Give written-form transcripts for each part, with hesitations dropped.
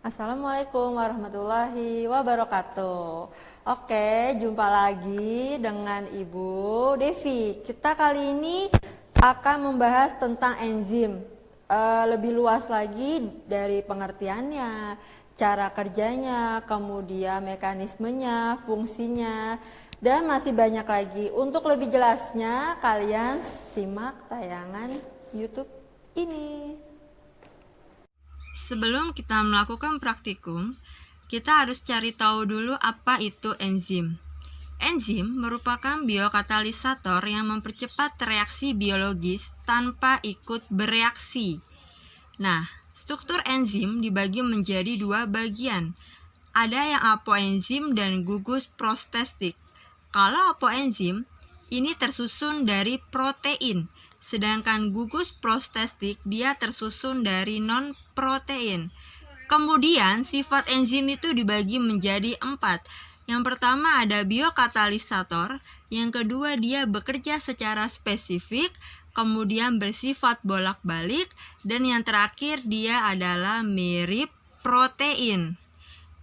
Assalamualaikum warahmatullahi wabarakatuh. Oke, jumpa lagi dengan Ibu Devi. Kita kali ini akan membahas tentang enzim. Lebih luas lagi dari pengertiannya, cara kerjanya, kemudian mekanismenya, fungsinya, dan masih banyak lagi. Untuk lebih jelasnya, kalian simak tayangan YouTube ini. Sebelum kita melakukan praktikum, kita harus cari tahu dulu apa itu enzim. Enzim merupakan biokatalisator yang mempercepat reaksi biologis tanpa ikut bereaksi. Nah, struktur enzim dibagi menjadi dua bagian. Ada yang apoenzim dan gugus protestik. Kalau apoenzim, ini tersusun dari protein. Sedangkan gugus protestik dia tersusun dari non-protein. Kemudian sifat enzim itu dibagi menjadi 4. Yang pertama ada biokatalisator, yang kedua dia bekerja secara spesifik, kemudian bersifat bolak-balik, dan yang terakhir dia adalah mirip protein.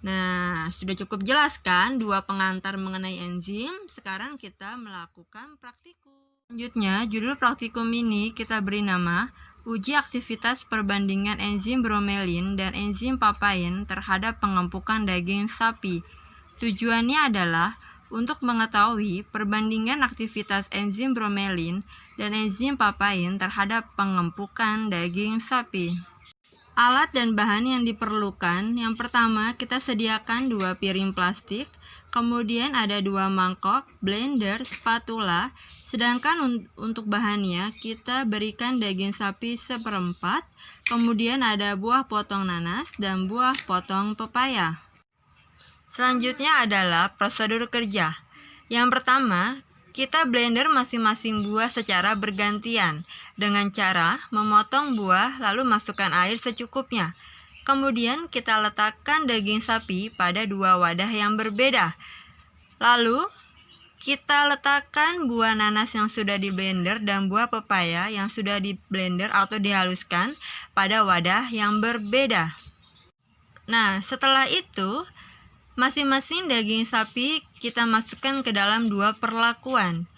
Nah, sudah cukup jelas kan dua pengantar mengenai enzim? Sekarang kita melakukan praktikum. Selanjutnya, judul praktikum ini kita beri nama Uji Aktivitas Perbandingan Enzim Bromelin dan Enzim Papain terhadap pengempukan daging sapi. Tujuannya adalah untuk mengetahui perbandingan aktivitas enzim bromelin dan enzim papain terhadap pengempukan daging sapi. Alat dan bahan yang diperlukan, yang pertama kita sediakan 2 piring plastik, kemudian ada 2 mangkok, blender, spatula. Sedangkan untuk bahannya kita berikan daging sapi 1/4, kemudian ada buah potong nanas dan buah potong pepaya. Selanjutnya adalah prosedur kerja. Yang pertama, kita blender masing-masing buah secara bergantian dengan cara memotong buah lalu masukkan air secukupnya. Kemudian kita letakkan daging sapi pada 2 wadah yang berbeda. Lalu kita letakkan buah nanas yang sudah di blender dan buah pepaya yang sudah di blender atau dihaluskan pada wadah yang berbeda. Nah, setelah itu masing-masing daging sapi kita masukkan ke dalam 2 perlakuan.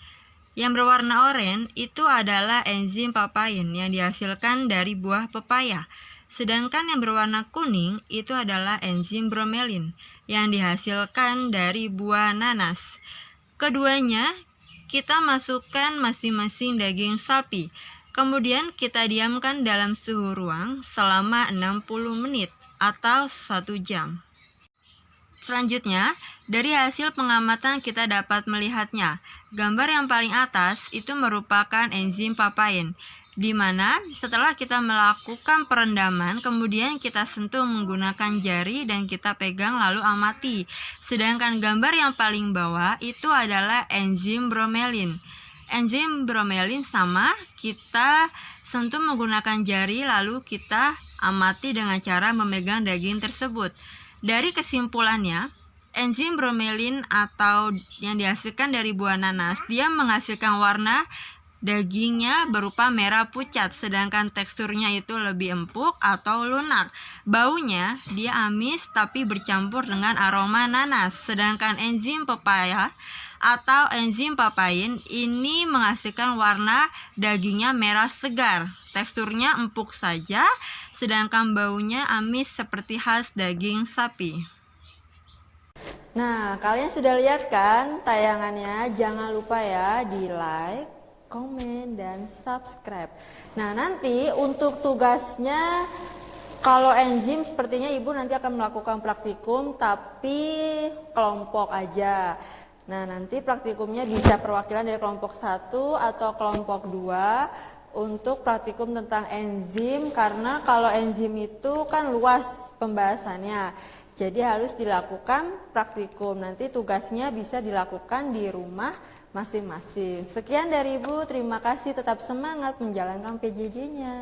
Yang berwarna oranye itu adalah enzim papain yang dihasilkan dari buah pepaya. Sedangkan yang berwarna kuning itu adalah enzim bromelin yang dihasilkan dari buah nanas. Keduanya kita masukkan masing-masing daging sapi. Kemudian kita diamkan dalam suhu ruang selama 60 menit atau 1 jam. Selanjutnya, dari hasil pengamatan kita dapat melihatnya. Gambar yang paling atas itu merupakan enzim papain, di mana setelah kita melakukan perendaman, kemudian kita sentuh menggunakan jari dan kita pegang lalu amati. Sedangkan gambar yang paling bawah itu adalah enzim bromelin. Enzim bromelin sama, kita sentuh menggunakan jari lalu kita amati dengan cara memegang daging tersebut. Dari kesimpulannya, enzim bromelin atau yang dihasilkan dari buah nanas, dia menghasilkan warna dagingnya berupa merah pucat, sedangkan teksturnya itu lebih empuk atau lunak. Baunya dia amis tapi bercampur dengan aroma nanas, sedangkan enzim pepaya atau enzim papain ini menghasilkan warna dagingnya merah segar, teksturnya empuk saja, sedangkan baunya amis seperti khas daging sapi. Nah, kalian sudah lihat kan tayangannya? Jangan lupa ya di like, komen, dan subscribe. Nah, nanti untuk tugasnya, kalau enzim sepertinya Ibu nanti akan melakukan praktikum tapi kelompok aja. Nah, nanti praktikumnya bisa perwakilan dari kelompok 1 atau kelompok 2 untuk praktikum tentang enzim, karena kalau enzim itu kan luas pembahasannya. Jadi harus dilakukan praktikum. Nanti tugasnya bisa dilakukan di rumah masing-masing. Sekian dari Ibu, terima kasih, tetap semangat menjalankan PJJ-nya.